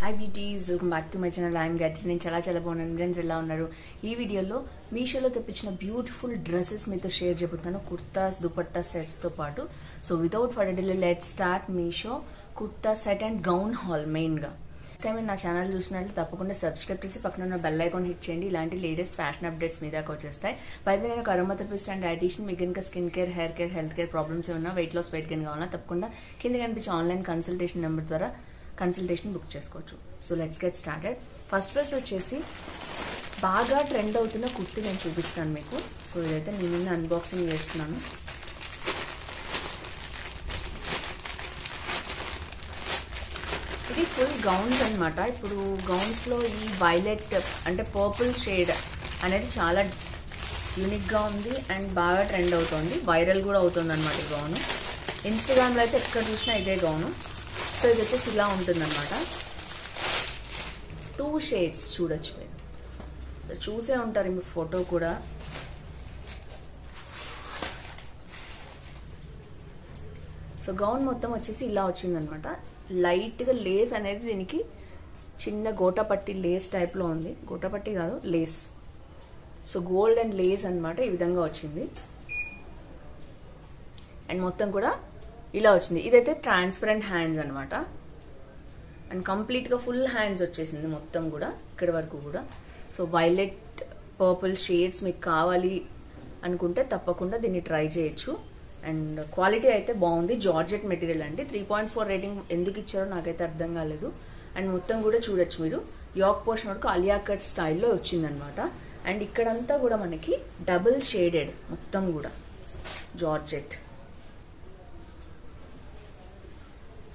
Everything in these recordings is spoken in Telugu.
Hi beauties, welcome back to my channel. I am Gayatri. నేను చాలా బాగున్నాను. మీరు ఎలా ఉన్నారు? ఈ వీడియోలో మీషోలో తెప్పించిన బ్యూటిఫుల్ డ్రెస్సెస్ మీతో షేర్ చేయబోతున్నాను. కుర్తాస్, దుపట్టా సెట్స్ తో పాటు. So without further delay let's start Meesho kurta set and gown hall main గా. ఫస్ట్ టైం నా ఛానల్ చూసినట్లు తప్పకుండా సబ్స్క్రైబ్ చేసి పక్కన ఉన్న బెల్ ఐకాన్ హిట్ చేయండి. ఇలాంటి లేటెస్ట్ ఫ్యాషన్ అప్డేట్స్ మీ దాకా వచ్చేస్తాయి. పైన నేను అరోమా థెరపిస్ట్ అండ్ డైటీషియన్. మీకు ఇంకా skin care, hair care, health care problems ఏమన్నా, వెయిట్ లాస్, వెయిట్ గెయిన్ కావాలన్నా తప్పకుండా కింద కనిపించే ఆన్లైన్ కన్సల్టేషన్ నెంబర్ ద్వారా కన్సల్టేషన్ బుక్ చేసుకోవచ్చు. So let's get started. First dress వచ్చేసి బాగా ట్రెండ్ అవుతున్న కుర్తీ నేను చూపిస్తాను మీకు. సో ఇదైతే నేను నిన్న అన్బాక్సింగ్ చేస్తున్నాను. ఇది ఫుల్ గౌన్స్ అనమాట. ఇప్పుడు గౌన్స్లో ఈ వైలెట్ అంటే పర్పుల్ షేడ్ అనేది చాలా యూనిక్గా ఉంది అండ్ బాగా ట్రెండ్ అవుతుంది, వైరల్ కూడా అవుతుంది అనమాట ఈ గౌను. ఇన్స్టాగ్రామ్లో అయితే ఎక్కడ చూసినా ఇదే గౌను. సో ఇది వచ్చేసి ఇలా ఉంటుందన్నమాట. 2 షేడ్స్ చూడొచ్చు, మీరు చూసే ఉంటారు మీ ఫోటో కూడా. సో గౌన్ మొత్తం వచ్చేసి ఇలా వచ్చిందనమాట. లైట్గా లేస్ అనేది దీనికి చిన్న గోటాపట్టి లేస్ టైప్లో ఉంది. గోటాపట్టి కాదు, lace. So gold and lace అనమాట. ఈ విధంగా వచ్చింది అండ్ మొత్తం కూడా ఇలా వచ్చింది. ఇదైతే ట్రాన్స్పరెంట్ హ్యాండ్స్ అనమాట అండ్ కంప్లీట్గా ఫుల్ హ్యాండ్స్ వచ్చేసింది మొత్తం కూడా ఇక్కడ వరకు కూడా. సో వైలెట్ పర్పుల్ షేడ్స్ మీకు కావాలి అనుకుంటే తప్పకుండా దీన్ని ట్రై చేయొచ్చు. అండ్ క్వాలిటీ అయితే బాగుంది. జార్జెట్ మెటీరియల్ అండి. 3.4 రేటింగ్ ఎందుకు ఇచ్చారో నాకైతే అర్థం కాలేదు. అండ్ మొత్తం కూడా చూడొచ్చు మీరు, యాక్ పోర్షన్ వరకు అలియా కట్ స్టైల్లో వచ్చిందనమాట. అండ్ ఇక్కడంతా కూడా మనకి డబుల్ షేడెడ్ మొత్తం కూడా జార్జెట్.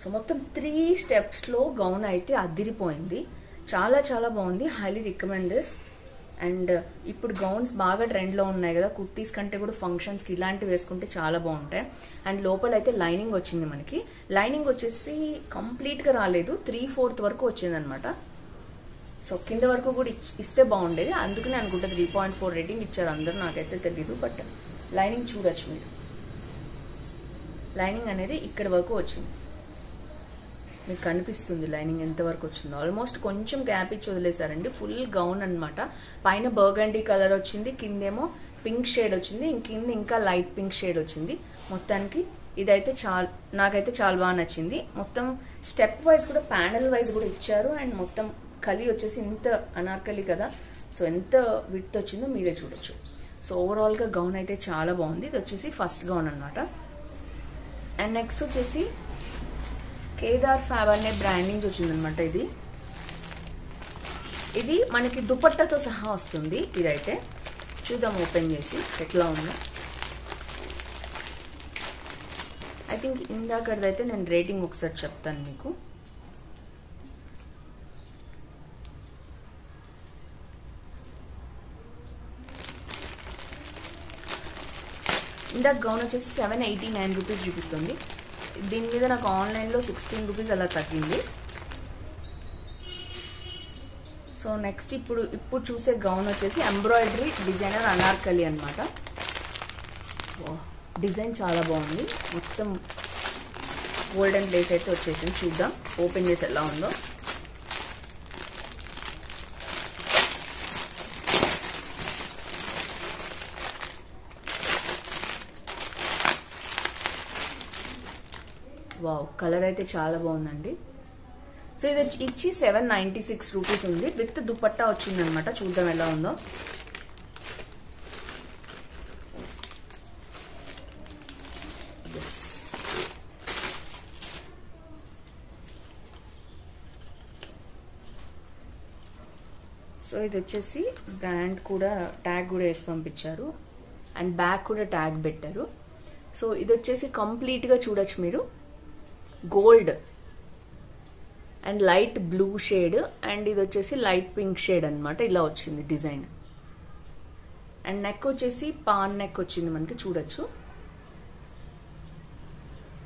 సో మొత్తం 3 స్టెప్స్లో గౌన్ అయితే అదిరిపోయింది. చాలా బాగుంది. Highly recommend this. అండ్ ఇప్పుడు గౌన్స్ బాగా ట్రెండ్లో ఉన్నాయి కదా, కుర్తీస్ కంటే కూడా ఫంక్షన్స్కి ఇలాంటివి వేసుకుంటే చాలా బాగుంటాయి. అండ్ లోపల అయితే లైనింగ్ వచ్చింది మనకి. లైనింగ్ వచ్చేసి కంప్లీట్గా రాలేదు, 3/4 వరకు వచ్చింది అనమాట. సో కింద వరకు కూడా ఇస్తే బాగుండేది. అందుకనే అనుకుంటా 3.4 రేటింగ్ ఇచ్చారు అందరూ, నాకైతే తెలీదు. బట్ లైనింగ్ చూడొచ్చు మీరు. లైనింగ్ అనేది ఇక్కడ వరకు వచ్చింది, మీకు కనిపిస్తుంది లైనింగ్ ఎంతవరకు వచ్చిందో. ఆల్మోస్ట్ కొంచెం గ్యాప్ ఇచ్చి వదిలేసారండి. ఫుల్ గౌన్ అనమాట. పైన బర్గండీ కలర్ వచ్చింది, కిందేమో పింక్ షేడ్ వచ్చింది, కింద ఇంకా లైట్ పింక్ షేడ్ వచ్చింది. మొత్తానికి ఇదైతే నాకైతే చాలా బాగా నచ్చింది. మొత్తం స్టెప్ వైజ్ కూడా, ప్యానల్ వైజ్ కూడా ఇచ్చారు. అండ్ మొత్తం కలి వచ్చేసి ఇంత అనార్కలి కదా, సో ఎంత విడ్త్ వచ్చిందో మీరే చూడొచ్చు. సో ఓవరాల్గా గౌన్ అయితే చాలా బాగుంది. ఇది వచ్చేసి ఫస్ట్ గౌన్ అనమాట. అండ్ నెక్స్ట్ వచ్చేసి కేదార్ ఫ్యాబ్ అనే బ్రాండింగ్ వచ్చిందనమాట. ఇది మనకి దుపట్టాతో సహా వస్తుంది. ఇదైతే చూద్దాం ఓపెన్ చేసి ఎట్లా ఉందో. ఐ థింక్ ఇందాకదైతే నేను రేటింగ్ ఒకసారి చెప్తాను మీకు. ఇందాక గౌన్ వచ్చేసి 789 రూపీస్ చూపిస్తుంది. దీని మీద నాకు ఆన్లైన్లో 16 రూపీస్ అలా తగ్గింది. సో నెక్స్ట్ ఇప్పుడు చూసే గౌన్ వచ్చేసి ఎంబ్రాయిడరీ డిజైనర్ అనార్కలి అనమాట. డిజైన్ చాలా బాగుంది. మొత్తం గోల్డెన్ లేస్ అయితే వచ్చేసింది. చూద్దాం ఓపెన్ చేసి ఎలా ఉందో. వావ్, కలర్ అయితే చాలా బాగుందండి. సో ఇది ఇచ్చి 796 రూపీస్ ఉంది. విత్ దుపట్టా వచ్చిందనమాట. చూద్దాం ఎలా ఉందో. సో ఇది వచ్చేసి బ్రాండ్ కూడా ట్యాగ్ కూడా వేసి పంపించారు అండ్ బ్యాక్ కూడా ట్యాగ్ పెట్టారు. సో ఇది వచ్చేసి కంప్లీట్గా చూడొచ్చు మీరు, gold and light blue shade and ఇది వచ్చేసి లైట్ పింక్ షేడ్ అనమాట. ఇలా వచ్చింది డిజైన్. అండ్ నెక్ వచ్చేసి పాన్ నెక్ వచ్చింది మనకి, చూడొచ్చు.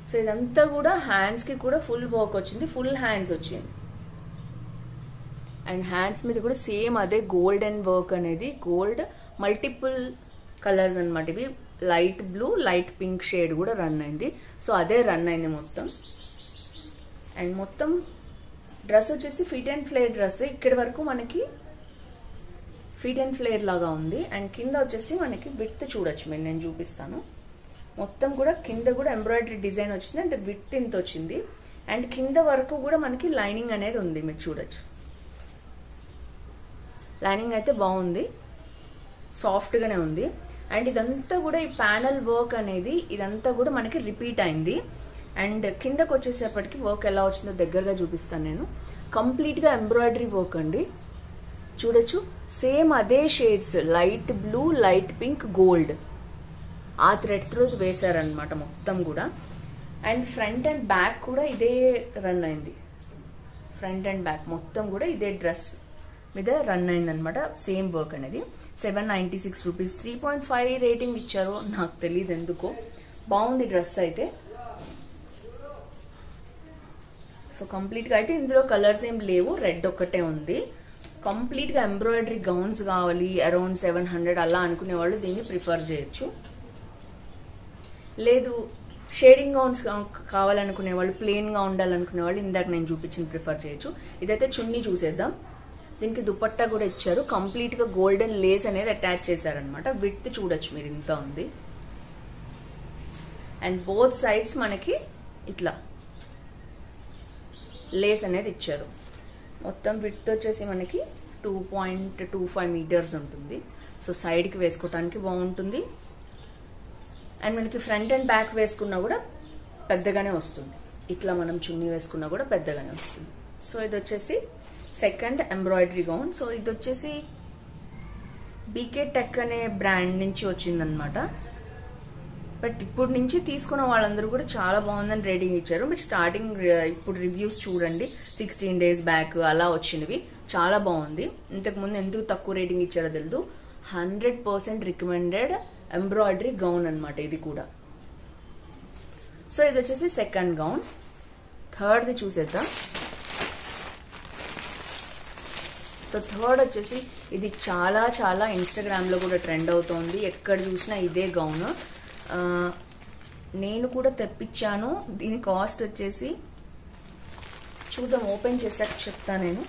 సో ఇదంతా కూడా హ్యాండ్స్కి కూడా ఫుల్ వర్క్ వచ్చింది, ఫుల్ హ్యాండ్స్ వచ్చింది. అండ్ హ్యాండ్స్ మీద కూడా సేమ్ అదే గోల్డ్ అండ్ వర్క్ అనేది, గోల్డ్ మల్టిపుల్ కలర్స్ అనమాట. ఇవి light blue, light pink shade కూడా రన్ అయింది. సో అదే రన్ అయింది మొత్తం. అండ్ మొత్తం డ్రెస్ వచ్చేసి ఫిట్ అండ్ ఫ్లేర్ డ్రెస్. ఇక్కడి వరకు మనకి ఫిట్ అండ్ ఫ్లేర్ లాగా ఉంది. అండ్ కింద వచ్చేసి మనకి విడ్త్ చూడొచ్చు మీరు, నేను చూపిస్తాను. మొత్తం కూడా కింద కూడా ఎంబ్రాయిడరీ డిజైన్ వచ్చింది. అంటే విడ్త్ ఇంత వచ్చింది. అండ్ కింద వరకు కూడా మనకి లైనింగ్ అనేది ఉంది, మీరు చూడొచ్చు. లైనింగ్ అయితే బాగుంది, సాఫ్ట్ గానే ఉంది. అండ్ ఇదంతా కూడా ఈ ప్యానల్ వర్క్ అనేది ఇదంతా కూడా మనకి రిపీట్ అయింది. అండ్ కిందకు వచ్చేసేపటికి వర్క్ ఎలా వచ్చిందో దగ్గరగా చూపిస్తాను నేను. కంప్లీట్ గా ఎంబ్రాయిడరీ వర్క్ అండి, చూడొచ్చు. సేమ్ అదే shades, light blue, light pink, gold, ఆ థ్రెడ్ త్రూ వేశారనమాట మొత్తం కూడా. అండ్ ఫ్రంట్ అండ్ బ్యాక్ కూడా ఇదే రన్ అయింది. ఫ్రంట్ అండ్ బ్యాక్ మొత్తం కూడా ఇదే డ్రెస్ మీద రన్ అయింది అనమాట, సేమ్ వర్క్ అనేది. 796 రూపీస్. 3.5 రేటింగ్ ఇచ్చారు, నాకు తెలియదు ఎందుకో. బాగుంది డ్రెస్ అయితే. సో కంప్లీట్ గా అయితే ఇందులో కలర్స్ ఏం లేవు, రెడ్ ఒక్కటే ఉంది. కంప్లీట్ గా ఎంబ్రాయిడరీ గౌన్స్ కావాలి అరౌండ్ 700 అలా అనుకునే వాళ్ళు దీన్ని ప్రిఫర్ చేయొచ్చు. లేదు షేడింగ్ గౌన్స్ కావాలనుకునే వాళ్ళు, ప్లెయిన్ గా ఉండాలనుకునే వాళ్ళు ఇందాక నేను చూపించింది ప్రిఫర్ చేయొచ్చు. ఇదైతే చున్నీ చూసేద్దాం. దీనికి దుపట్టా కూడా ఇచ్చారు. కంప్లీట్ గా గోల్డెన్ లేస్ అనేది అటాచ్ చేశారనమాట. విడ్త్ చూడొచ్చు మీరు, ఇంత ఉంది. అండ్ బోత్ సైడ్స్ మనకి ఇట్లా లేస్ అనేది ఇచ్చారు. మొత్తం విడ్త్ వచ్చేసి మనకి 2.25 మీటర్స్ ఉంటుంది. సో సైడ్ కి వేసుకోవటానికి బాగుంటుంది. అండ్ మనకి ఫ్రంట్ అండ్ బ్యాక్ వేసుకున్నా కూడా పెద్దగానే వస్తుంది. ఇట్లా మనం చున్నీ వేసుకున్నా కూడా పెద్దగానే వస్తుంది. సో ఇది వచ్చేసి సెకండ్ ఎంబ్రాయిడరీ గౌన్. సో ఇది వచ్చేసి బీకే టెక్ అనే బ్రాండ్ నుంచి వచ్చిందనమాట. బట్ ఇప్పుడు నుంచి తీసుకున్న వాళ్ళందరూ కూడా చాలా బాగుందని రేటింగ్ ఇచ్చారు. మీరు స్టార్టింగ్ ఇప్పుడు రివ్యూస్ చూడండి, 16 days బ్యాక్ అలా వచ్చినవి. చాలా బాగుంది. ఇంతకుముందు ఎందుకు తక్కువ రేటింగ్ ఇచ్చారో తెలియదు. 100% రికమెండెడ్ ఎంబ్రాయిడరీ గౌన్ అనమాట ఇది కూడా. సో ఇది వచ్చేసి సెకండ్ గౌన్. థర్డ్ది చూసేద్దాం. సో థర్డ్ వచ్చేసి ఇది చాలా చాలా ఇన్స్టాగ్రామ్ లో కూడా ట్రెండ్ అవుతోంది. ఎక్కడ చూసినా ఇదే గౌన్. నేను కూడా తెప్పించాను. దీని కాస్ట్ వచ్చేసి చూద్దాం, ఓపెన్ చేసాక చెప్తా నేను.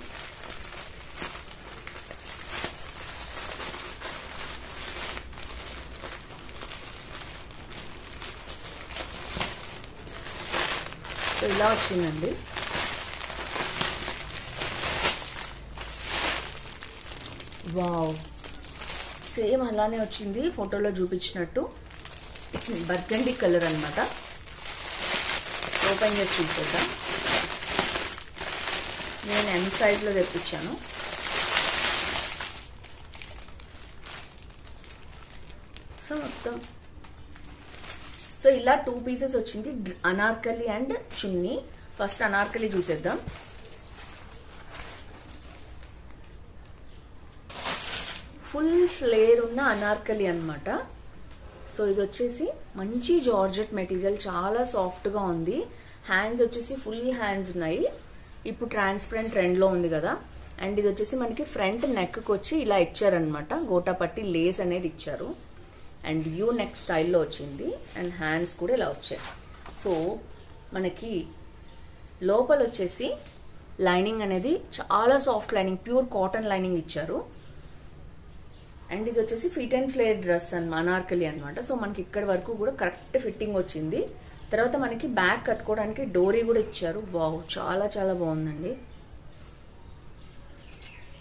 సో ఇలా వచ్చిందండి. వావ్, సేమ్ అలానే వచ్చింది ఫోటోలో చూపించినట్టు. బర్గండీ కలర్ అనమాట. ఓపెన్ చేసి చూసేద్దాం. నేను ఎం సైజ్ లో తెప్పించాను. సో మొత్తం సో ఇలా 2 పీసెస్ వచ్చింది, అనార్కలి అండ్ చున్నీ. ఫస్ట్ అనార్కలి చూసేద్దాం. ఫుల్ ఫ్లేర్ ఉన్న అనార్కలి అన్నమాట. సో ఇది వచ్చేసి మంచి జార్జెట్ మెటీరియల్, చాలా సాఫ్ట్ గా ఉంది. హ్యాండ్స్ వచ్చేసి ఫుల్ హ్యాండ్స్ ఉన్నాయి. ఇప్పుడు ట్రాన్స్పరెంట్ ట్రెండ్ లో ఉంది కదా. అండ్ ఇది వచ్చేసి మనకి ఫ్రంట్ నెక్ కి వచ్చి ఇలా ఇచ్చారనమాట, గోటాపట్టి లేస్ అనేది ఇచ్చారు. అండ్ యూ నెక్ స్టైల్లో వచ్చింది. అండ్ హ్యాండ్స్ కూడా ఇలా వచ్చాయి. సో మనకి లోపల వచ్చేసి లైనింగ్ అనేది చాలా soft lining, pure cotton lining ఇచ్చారు. అండ్ ఇది వచ్చేసి fit and flare dress Anarkali అనమాట. సో మనకి ఇక్కడ వరకు కూడా కరెక్ట్ ఫిట్టింగ్ వచ్చింది. తర్వాత మనకి బ్యాక్ కట్టుకోవడానికి డోరీ కూడా ఇచ్చారు. వావ్, చాలా చాలా బాగుందండి.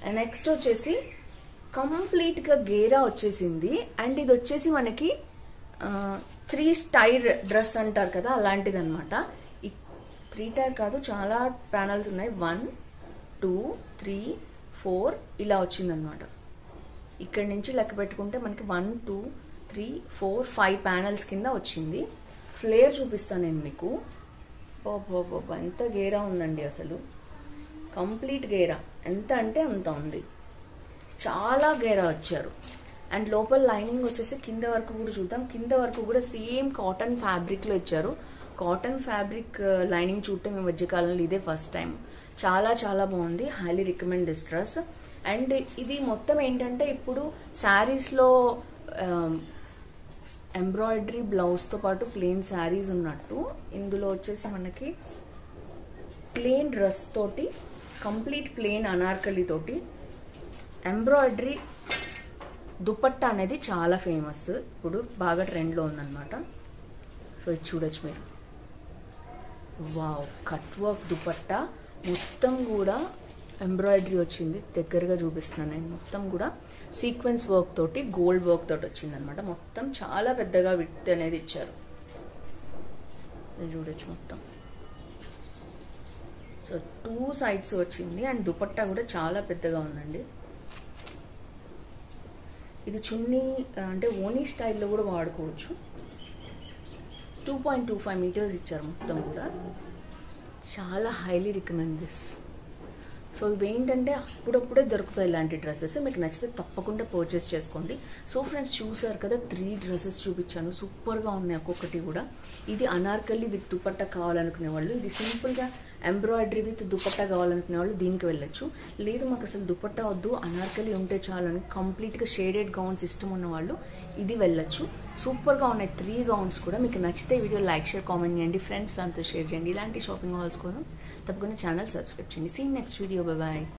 అండ్ నెక్స్ట్ వచ్చేసి కంప్లీట్ గా గేరా వచ్చేసింది. అండ్ ఇది వచ్చేసి మనకి 3 టైర్ డ్రెస్ అంటారు కదా, అలాంటిది అనమాట. 3 టైర్ కాదు, చాలా ప్యానల్స్ ఉన్నాయి. 1 2 3 4 ఇలా వచ్చిందనమాట. ఇక్కడ నుంచి లెక్క పెట్టుకుంటే మనకి 1 2 3 4 5 ప్యానల్స్ కింద వచ్చింది. ఫ్లేర్ చూపిస్తాను నేను మీకు. బాబా ఎంత గేరా ఉందండి అసలు. కంప్లీట్ గేరా, ఎంత అంటే అంత ఉంది. చాలా గేరా వచ్చారు. అండ్ లోపల లైనింగ్ వచ్చేసి కింద వరకు కూడా చూద్దాం. కింద వరకు కూడా సేమ్ కాటన్ ఫ్యాబ్రిక్ లో ఇచ్చారు. కాటన్ ఫ్యాబ్రిక్ లైనింగ్ చూడటం ఈ మధ్యకాలంలో ఇదే ఫస్ట్ టైం. చాలా చాలా బాగుంది. Highly recommend this dress. And ఇది మొత్తం ఏంటంటే ఇప్పుడు శారీస్ లో ఎంబ్రాయిడరీ బ్లౌజ్ తో పాటు ప్లెయిన్ శారీస్ ఉన్నట్టు, ఇందులో వచ్చేసి మనకి ప్లెయిన్ డ్రెస్ తోటి కంప్లీట్ ప్లెయిన్ అనార్కలి తోటి ఎంబ్రాయిడరీ దుపట్టా అనేది చాలా ఫేమస్, ఇప్పుడు బాగా ట్రెండ్లో ఉందన్నమాట. సో ఇది చూడొచ్చు మీరు. వావ్, కట్ వర్క్ దుపట్టా మొత్తం కూడా ఎంబ్రాయిడరీ వచ్చింది. దగ్గరగా చూపిస్తున్నాను నేను. మొత్తం కూడా సీక్వెన్స్ వర్క్ తోటి గోల్డ్ వర్క్ తోటి వచ్చింది అనమాట. మొత్తం చాలా పెద్దగా విడ్త్ అనేది ఇచ్చారు. చూడొచ్చు మొత్తం. సో 2 సైడ్స్ వచ్చింది అండ్ దుపట్టా కూడా చాలా పెద్దగా ఉందండి. ఇది చున్నీ అంటే ఓనీ స్టైల్లో కూడా వాడుకోవచ్చు. 2.25 మీటర్స్ ఇచ్చారు మొత్తం కూడా. చాలా హైలీ రికమెండ్ దిస్. సో ఇవి ఏంటంటే అప్పుడప్పుడే దొరుకుతాయి ఇలాంటి డ్రెస్సెస్. మీకు నచ్చితే తప్పకుండా పర్చేస్ చేసుకోండి. సో ఫ్రెండ్స్, చూసారు కదా 3 డ్రెస్సెస్ చూపించాను. సూపర్గా ఉన్నాయి ఒక్కొక్కటి కూడా. ఇది అనార్కలి విత్ దుపట్టా కావాలనుకునే వాళ్ళు, ఇది సింపుల్గా ఎంబ్రాయిడరీ విత్ దుపట్టా కావాలనుకునే వాళ్ళు దీనికి వెళ్ళొచ్చు. లేదు మాకు అసలు దుపట్టా వద్దు, అనార్కలి ఉంటే చాలని కంప్లీట్గా షేడెడ్ గౌన్స్ ఇష్టం ఉన్న వాళ్ళు ఇది వెళ్ళొచ్చు. సూపర్గా ఉన్నాయి 3 గౌన్స్ కూడా. మీకు నచ్చితే వీడియో లైక్, షేర్, కామెంట్ చేయండి. ఫ్రెండ్స్ ఫ్యామిలీతో షేర్ చేయండి. ఇలాంటి షాపింగ్ హాల్స్ కోసం తప్పకుండా ఛానల్ సబ్స్క్రైబ్ చేయండి. See next video. బాయ్.